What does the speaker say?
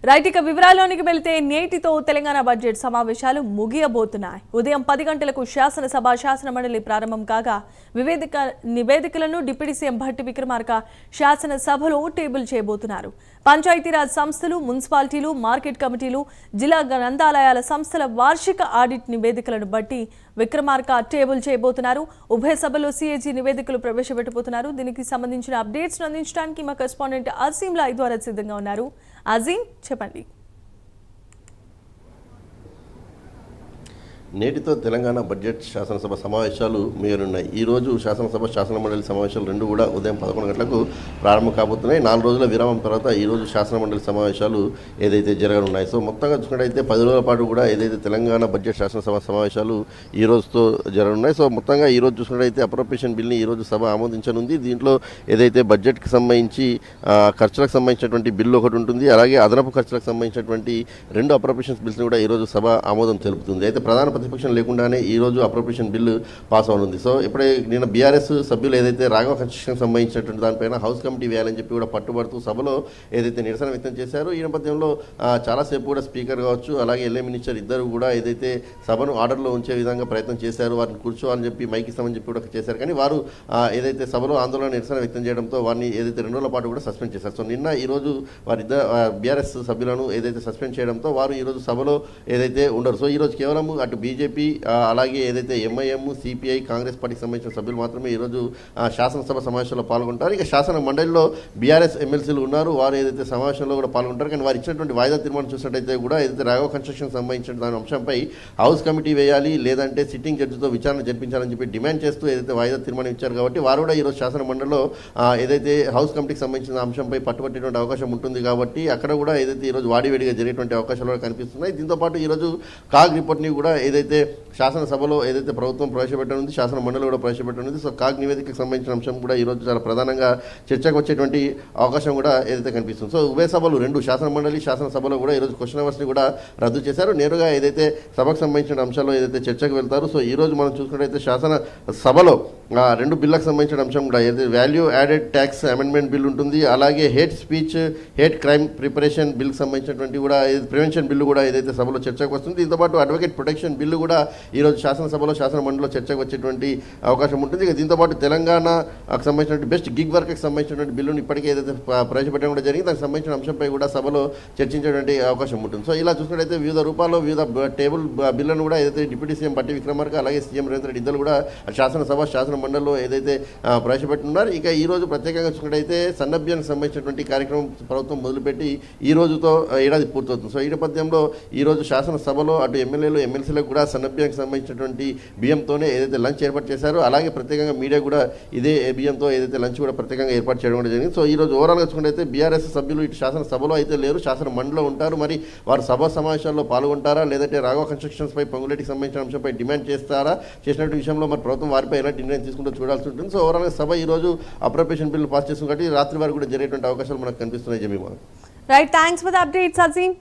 Right, ఇక వివరాల్లోనికి వెళ్తే నేటితో తెలంగాణ బడ్జెట్ సమావేశాలు ముగియబోతున్నాయి. ఉదయం 10 గంటలకు శాసనసభ శాసనమండలి ప్రారంభం కాగా నివేదికలను డిప్యూటీ సీఎం భట్టి విక్రమార్క శాసనసభలో టేబుల్ చేయబోతున్నారు. పంచాయతీరాజ్ సంస్థలు, మున్సిపాలిటీలు, మార్కెట్ కమిటీలు, జిల్లా గ్రంథాలయాల సంస్థల వార్షిక ఆడిట్ నివేదికలను బట్టి విక్రమార్క టేబుల్ చేయబోతున్నారు. ఉభయ సభలో సిఏజీ నివేదికలు ప్రవేశపెట్టబోతున్నారు. దీనికి సంబంధించిన అప్డేట్స్ అందించడానికి మా కరెస్పాండెంట్ అజీం లైవ్ ద్వారా సిద్ధంగా ఉన్నారు. అజీం, చెప్పండి. నేటితో తెలంగాణ బడ్జెట్ శాసనసభ సమావేశాలు ముగియనున్నాయి. ఈరోజు శాసనసభ శాసనమండలి సమావేశాలు రెండు కూడా ఉదయం 11 గంటలకు ప్రారంభం కాబోతున్నాయి. 4 రోజుల విరామం తర్వాత ఈరోజు శాసనమండలి సమావేశాలు ఏదైతే జరగనున్నాయి. సో మొత్తంగా చూసుకున్నట్టయితే 10 రోజుల పాటు కూడా ఏదైతే తెలంగాణ బడ్జెట్ శాసనసభ సమావేశాలు ఈ రోజుతో జరగనున్నాయి. సో మొత్తంగా ఈరోజు చూసుకున్నట్టయితే అప్రోప్రియేషన్ బిల్ని ఈరోజు సభ ఆమోదించనుంది. దీంట్లో ఏదైతే బడ్జెట్కి సంబంధించి ఖర్చులకు సంబంధించినటువంటి బిల్లు ఒకటి ఉంటుంది, అలాగే అదనపు ఖర్చులకు సంబంధించినటువంటి 2 అప్రోప్రియేషన్స్ బిల్స్ని కూడా ఈరోజు సభ ఆమోదం తెలుపుతుంది. అయితే ప్రధాన ప్రతిపక్షం లేకుండానే ఈ రోజు అప్రోప్రియేషన్ బిల్లు పాస్ అవనుంది. సో ఇప్పుడే నిన్న బీఆర్ఎస్ సభ్యులు ఏదైతే రాఘవ కన్స్ట్రక్షన్ సంబంధించినటువంటి దానిపైన హౌస్ కమిటీ వేయాలని చెప్పి కూడా పట్టుబడుతూ సభలో ఏదైతే నిరసన వ్యక్తం చేశారో, ఈ నేపథ్యంలో చాలాసేపు కూడా స్పీకర్ కావచ్చు, అలాగే ఎల్ఏ మినిస్టర్ ఇద్దరు కూడా ఏదైతే సభను ఆర్డర్లో ఉంచే విధంగా ప్రయత్నం చేశారు, వారిని కూర్చోవాలని చెప్పి మైక్ ఇస్తామని చెప్పి కూడా చేశారు. కానీ వారు ఏదైతే సభలో ఆందోళన నిరసన వ్యక్తం చేయడంతో వారిని ఏదైతే 2 రోజుల పాటు కూడా సస్పెండ్ చేశారు. సో నిన్న ఈరోజు వారిద్దరు బీఆర్ఎస్ సభ్యులను ఏదైతే సస్పెండ్ చేయడంతో వారు ఈరోజు సభలో ఏదైతే ఉండరు. సో ఈరోజు కేవలం అటు బీజేపీ, అలాగే ఏదైతే ఎంఐఎం, సిపిఐ, కాంగ్రెస్ పార్టీకి సంబంధించిన సభ్యులు మాత్రమే ఈరోజు శాసనసభ సమావేశంలో పాల్గొంటారు. ఇక శాసన మండలిలో బీఆర్ఎస్ ఎమ్మెల్సీలు ఉన్నారు, వారు ఏదైతే సమావేశంలో కూడా పాల్గొంటారు. కానీ వారు ఇచ్చినటువంటి వాయిదా తీర్మానం చూసినట్టయితే కూడా ఏదైతే రాఘవ కన్స్ట్రక్షన్ సంబంధించిన దాని అంశంపై హౌస్ కమిటీ వేయాలి, లేదంటే సిట్టింగ్ జడ్జితో విచారణ జరిపించాలని చెప్పి డిమాండ్ చేస్తూ ఏదైతే వాయిదా తీర్మానం ఇచ్చారు. కాబట్టి వారు కూడా ఈరోజు శాసన మండలిలో ఏదైతే హౌస్ కమిటీకి సంబంధించిన అంశంపై పట్టుబట్టేటువంటి అవకాశం ఉంటుంది. కాబట్టి అక్కడ కూడా ఏదైతే ఈరోజు వాడివేడిగా జరిగేటువంటి అవకాశాలు కూడా కనిపిస్తున్నాయి. దీంతోపాటు ఈరోజు కాగ్ రిపోర్ట్ని కూడా ఏదైతే శాసనసభలో ఏదైతే ప్రభుత్వం ప్రవేశపెట్టనుంది, శాసన మండలి కూడా ప్రవేశపెట్టనుంది. సో కాగ్ నివేదికకు సంబంధించిన అంశం కూడా ఈరోజు చాలా ప్రధానంగా చర్చకు వచ్చేటువంటి అవకాశం కూడా ఏదైతే కనిపిస్తుంది. సో ఉభయ సభలు 2 శాసన మండలి, శాసనసభలో కూడా ఈరోజు క్వశ్చన్ అవర్స్ని కూడా రద్దు చేశారు. నేరుగా ఏదైతే సభకు సంబంధించిన అంశాల్లో ఏదైతే చర్చకు వెళ్తారు. సో ఈరోజు మనం చూసుకున్నట్టయితే శాసన సభలో 2 బిల్లకు సంబంధించిన అంశం కూడా ఏదైతే value added tax amendment bill ఉంటుంది, అలాగే hate speech, hate crime preparation బిల్కి సంబంధించినటువంటి కూడా ప్రివెన్షన్ బిల్లు కూడా ఏదైతే సభలో చర్చకు వస్తుంది. దీంతోపాటు అడ్వకేట్ ప్రొటెక్షన్ బిల్లు కూడా ఈరోజు శాసనసభలో శాసన మండలిలో చర్చకు వచ్చేటువంటి అవకాశం ఉంటుంది. ఇక దీంతోపాటు తెలంగాణకు సంబంధించినటువంటి బెస్ట్ గిగ్ వర్క్కి సంబంధించినటువంటి బిల్లును ఇప్పటికే ఏదైతే ప్రవేశపెట్టడం కూడా జరిగింది, దానికి సంబంధించిన అంశంపై కూడా సభలో చర్చించేటువంటి అవకాశం ఉంటుంది. సో ఇలా చూసినట్టయితే వివిధ రూపాల్లో వివిధ టేబుల్ బిల్లును కూడా ఏదైతే డిప్యూటీ సీఎం భట్టి విక్రమార్క, అలాగే సీఎం రేవంత్ రెడ్డి ఇద్దరు కూడా శాసనసభ శాసన మండలిలో ఏదైతే ప్రవేశపెట్టున్నారు. ఇక ఈ రోజు ప్రత్యేకంగా చూసినట్టయితే సన్నభ్యానికి సంబంధించినటువంటి కార్యక్రమం ప్రభుత్వం మొదలుపెట్టి ఈ రోజుతో ఏడాది పూర్తవుతుంది. సో ఈ నేపథ్యంలో ఈ రోజు శాసనసభలో అటు ఎమ్మెల్యేలు, ఎమ్మెల్సీలకు కూడా సన్నభ్యానికి సంబంధించినటువంటి బియ్యంతోనే ఏదైతే లంచ్ ఏర్పాటు చేశారో, అలాగే ప్రత్యేకంగా మీడియా కూడా ఇదే బియ్యంతో ఏదైతే లంచ్ కూడా ప్రత్యేకంగా ఏర్పాటు చేయడం కూడా జరిగింది. సో ఈ రోజు ఓవరాల్గా చూసుకుంటే బీఆర్ఎస్ సభ్యులు ఇటు శాసనసభలో అయితే లేరు, శాసన మండలిలో ఉంటారు. మరి వారు సభా సమావేశాల్లో పాల్గొంటారా, లేదంటే రాఘవ కన్స్ట్రక్షన్స్ పై పొంగులేటికి సంబంధించిన అంశంపై డిమాండ్ చేస్తారా, చేసినటువంటి విషయంలో మరి ప్రభుత్వం వారిపై ఎలాంటి నిర్ణయం తీసుకుంటూ చూడాల్సి ఉంటుంది. సో ఓవరాల్గా సభ ఈ రోజు అప్రోప్రియేషన్ బిల్లు పాస్ చేస్తుంది కాబట్టి రాత్రి వారు కూడా జరిగేటువంటి అవకాశాలు మనకు కనిపిస్తున్నాయి. Jemimah. Right, thanks for the updates Azeem.